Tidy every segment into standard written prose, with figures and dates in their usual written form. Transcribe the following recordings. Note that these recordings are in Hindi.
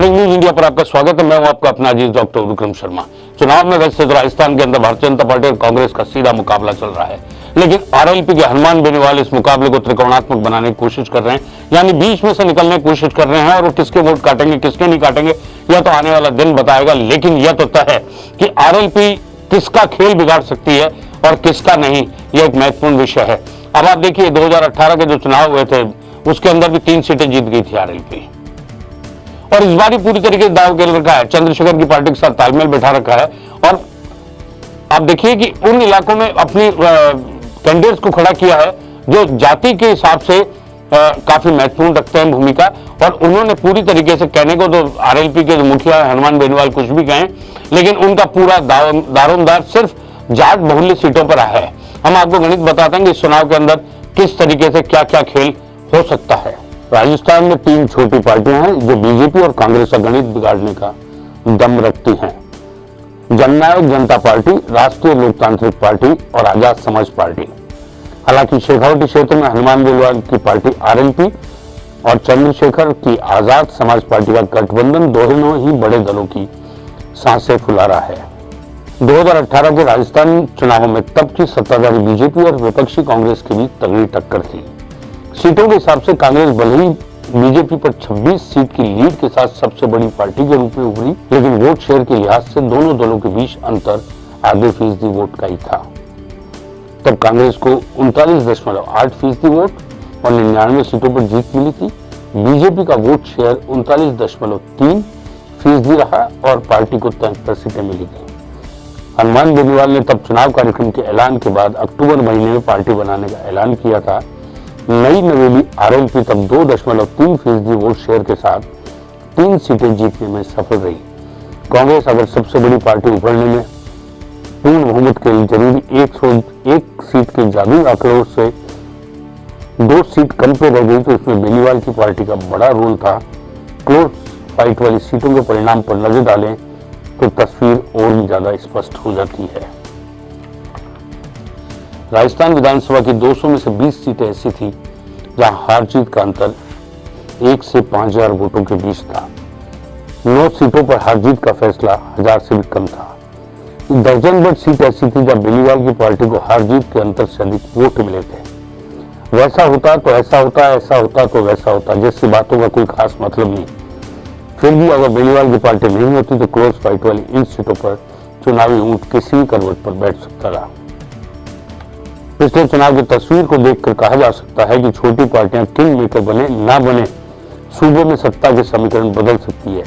मॉर्निंग न्यूज इंडिया पर आपका स्वागत है। मैं हूं आपका अपना अजीज डॉक्टर विक्रम शर्मा। चुनाव में वैसे तो राजस्थान के अंदर भारतीय जनता पार्टी और कांग्रेस का सीधा मुकाबला चल रहा है, लेकिन आरएलपी के हनुमान बेनीवाल इस मुकाबले को त्रिकोणात्मक बनाने की कोशिश कर रहे हैं, यानी बीच में से निकलने की कोशिश कर रहे हैं। और वो किसके वोट काटेंगे किसके नहीं काटेंगे यह तो आने वाला दिन बताएगा, लेकिन यह तो तय है कि आरएलपी किसका खेल बिगाड़ सकती है और किसका नहीं, यह एक महत्वपूर्ण विषय है। अब आप देखिए 2018 के जो चुनाव हुए थे उसके अंदर भी 3 सीटें जीत गई थी आरएलपी, और इस बार पूरी तरीके से दाव खेल रखा है, चंद्रशेखर की पार्टी के साथ तालमेल बैठा रखा है। और आप देखिए कि उन इलाकों में अपनी कैंडिडेट्स को खड़ा किया है जो जाति के हिसाब से काफी महत्वपूर्ण रखते हैं भूमिका, और उन्होंने पूरी तरीके से कहने को तो आरएलपी के जो मुखिया हनुमान बेनीवाल कुछ भी कहें, लेकिन उनका पूरा दारोमदार सिर्फ जाट बहुल्य सीटों पर आया है। हम आपको गणित बताते हैं कि इस चुनाव के अंदर किस तरीके से क्या क्या खेल हो सकता है। राजस्थान में 3 छोटी पार्टियां हैं जो बीजेपी और कांग्रेस का गणित बिगाड़ने का दम रखती हैं। जननायक जनता पार्टी, राष्ट्रीय लोकतांत्रिक पार्टी और आजाद समाज पार्टी। हालांकि शेखावटी क्षेत्र में हनुमान बेनीवाल की पार्टी आरएलपी और चंद्रशेखर की आजाद समाज पार्टी का गठबंधन दोनों ही बड़े दलों की सांसें फुला रहा है। 2018 के राजस्थान चुनावों में तब की सत्ताधारी बीजेपी और विपक्षी कांग्रेस के बीच तगड़ी टक्कर थी। सीटों के हिसाब से कांग्रेस भले ही बीजेपी पर 26 सीट की लीड के साथ सबसे बड़ी पार्टी के रूप में उभरी, लेकिन वोट शेयर के लिहाज से दोनों दलों के बीच अंतर आधे फीसदी वोट का ही था। तब कांग्रेस को 39.8% वोट और 99 सीटों पर जीत मिली थी। बीजेपी का वोट शेयर 39.3% रहा और पार्टी को 73 सीटें मिली थी। हनुमान बेनीवाल ने तब चुनाव कार्यक्रम के ऐलान के बाद अक्टूबर महीने में पार्टी बनाने का ऐलान किया था। नई नवेली आरएलपी तब 2.3% वोट शेयर के साथ 3 सीटें जीतने में सफल रही। कांग्रेस अगर सबसे बड़ी पार्टी उभरने में पूर्ण बहुमत के लिए जरूरी 101 सीट के जादुई आंकड़ों से 2 सीट कम पे रह गई, तो इसमें बेनीवाल की पार्टी का बड़ा रोल था। क्लोज फाइट वाली सीटों के परिणाम पर नजर डालें तो तस्वीर और भी ज्यादा स्पष्ट हो जाती है। राजस्थान विधानसभा की 200 में से 20 सीटें ऐसी थी जहां हार जीत का अंतर 1 से 5000 वोटों के बीच था। 9 सीटों पर हार जीत का फैसला 1000 से भी कम था। दर्जन भर सीट ऐसी थी जहां बेनीवाल की पार्टी को हार जीत के अंतर से अधिक वोट मिले थे। वैसा होता तो ऐसा होता, ऐसा होता तो वैसा होता जैसी बातों का कोई खास मतलब नहीं। फिर भी अगर बेनीवाल की पार्टी नहीं होती तो क्लोज फाइट वाली इन सीटों पर चुनावी ऊंट किसी भी करवट पर बैठ सकता रहा। पिछले चुनाव की तस्वीर को देखकर कहा जा सकता है कि छोटी पार्टियां किंग मेकर बने ना बने, सूबों में सत्ता के समीकरण बदल सकती है।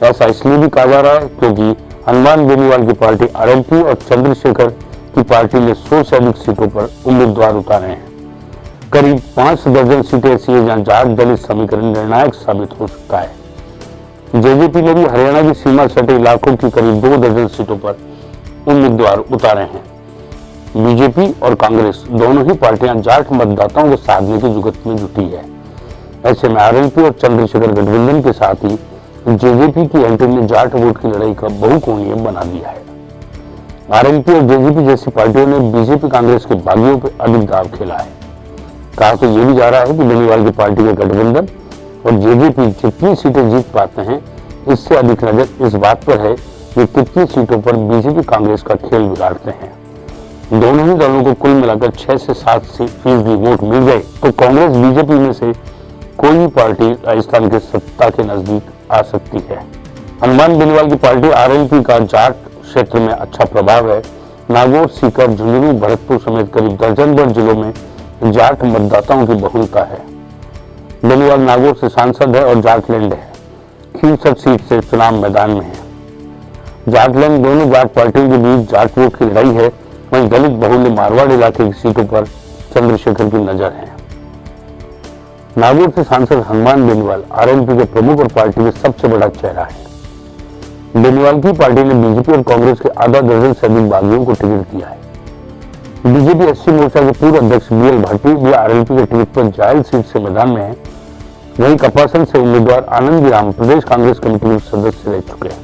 ऐसा इसलिए भी कहा जा रहा है क्योंकि हनुमान बेनीवाल की पार्टी आरएलपी और चंद्रशेखर की पार्टी ने 100 से अधिक सीटों पर उम्मीदवार उतारे हैं। करीब 5 दर्जन सीटें ऐसी है जहां जाट दलित समीकरण निर्णायक साबित हो सकता है। जेजेपी ने भी हरियाणा की सीमा सटे इलाकों की करीब 2 दर्जन सीटों पर उम्मीदवार उतारे हैं। बीजेपी और कांग्रेस दोनों ही पार्टियां जाट मतदाताओं को साधने की जुगत में जुटी है। ऐसे में आरएलपी और चंद्रशेखर गठबंधन के साथ ही जेजेपी की एंट्री ने जाट वोट की लड़ाई का बहुकोणीय बना दिया है। आरएलपी और जेजेपी जैसी पार्टियों ने बीजेपी कांग्रेस के बागियों पर अधिक दाव खेला है। कहा तो यह भी जा रहा है कि बेनीवाल की पार्टी के गठबंधन और जेजेपी जितनी सीटें जीत पाते हैं, इससे अधिक नजर इस बात पर है कि कितनी सीटों पर बीजेपी कांग्रेस का खेल बिगाड़ते हैं। दोनों ही दलों को कुल मिलाकर 6 से 7% वोट मिल गए तो कांग्रेस बीजेपी में से कोई भी पार्टी राजस्थान के सत्ता के नजदीक आ सकती है। हनुमान बेनीवाल की पार्टी आरएलपी का जाट क्षेत्र में अच्छा प्रभाव है। नागौर, सीकर, झुंझुनू, भरतपुर समेत करीब दर्जन भर जिलों में जाट मतदाताओं की बहुलता है। बेनीवाल नागौर से सांसद है और जाटलैंड है। खींवसर सीट से चुनाव मैदान में है। जाटलैंड दोनों जाट पार्टियों के बीच जाट वोट की लड़ाई है। वहीं दलित बहुल्य मारवाड़ इलाके की सीटों पर चंद्रशेखर की नजर है। नागौर से सांसद हनुमान बेनीवाल आरएलपी के प्रमुख और पार्टी के सबसे बड़ा चेहरा है। बेनीवाल की पार्टी ने बीजेपी और कांग्रेस के आधा दर्जन से अधिक बागियों को टिकट दिया है। बीजेपी एससी मोर्चा के पूर्व अध्यक्ष बीएल भाटी भी आरएलपी के टिकट पर जायल सीट से मैदान में है। वहीं कपासन से उम्मीदवार आनंद राम प्रदेश कांग्रेस कमेटी में सदस्य रह चुके हैं।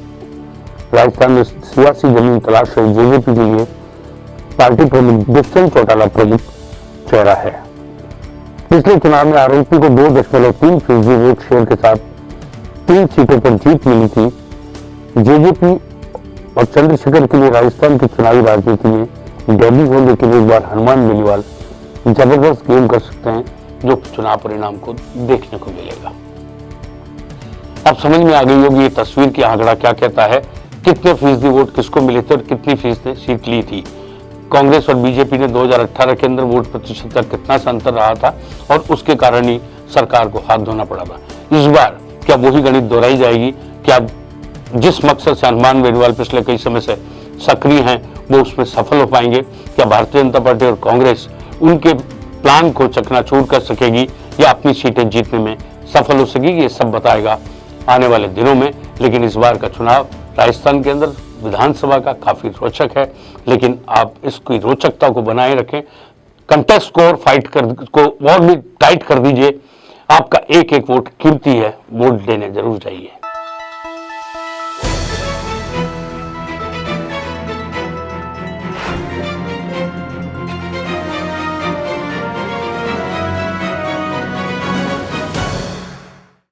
राजस्थान में सियासी जमीन तलाश रही जेजेपी के लिए पार्टी प्रमुख दुष्यंत चौटाला प्रमुख चेहरा है। पिछले चुनाव में आरएलपी को 2.3% वोट शेयर के साथ 3 सीटों पर जीत मिली थी। जेजेपी और चंद्रशेखर के लिए राजस्थान की चुनावी राजनीति में डेब्यू होने के लिए एक बार हनुमान बेनीवाल जबरदस्त गेम कर सकते हैं, जो चुनाव परिणाम को देखने को मिलेगा। अब समझ में आ गई होगी ये तस्वीर की आंकड़ा क्या कहता है, कितने फीसदी वोट किसको मिले थे और कितनी फीसदी सीट ली थी। कांग्रेस और बीजेपी ने 2018 के अंदर वोट प्रतिशत का कितना सा अंतर रहा था और उसके कारण ही सरकार को हाथ धोना पड़ा था। इस बार क्या वही गणित दोहराई जाएगी? क्या जिस मकसद से हनुमान बेनीवाल पिछले कई समय से सक्रिय हैं वो उसमें सफल हो पाएंगे? क्या भारतीय जनता पार्टी और कांग्रेस उनके प्लान को चकनाचूर कर सकेगी या अपनी सीटें जीतने में सफल हो सकेगी? ये सब बताएगा आने वाले दिनों में। लेकिन इस बार का चुनाव राजस्थान के अंदर विधानसभा का काफी रोचक है, लेकिन आप इसकी रोचकता को बनाए रखें, कंटेस्ट को और और भी टाइट कर दीजिए। आपका एक एक वोट कीमती है, वोट देने जरूर जाइए।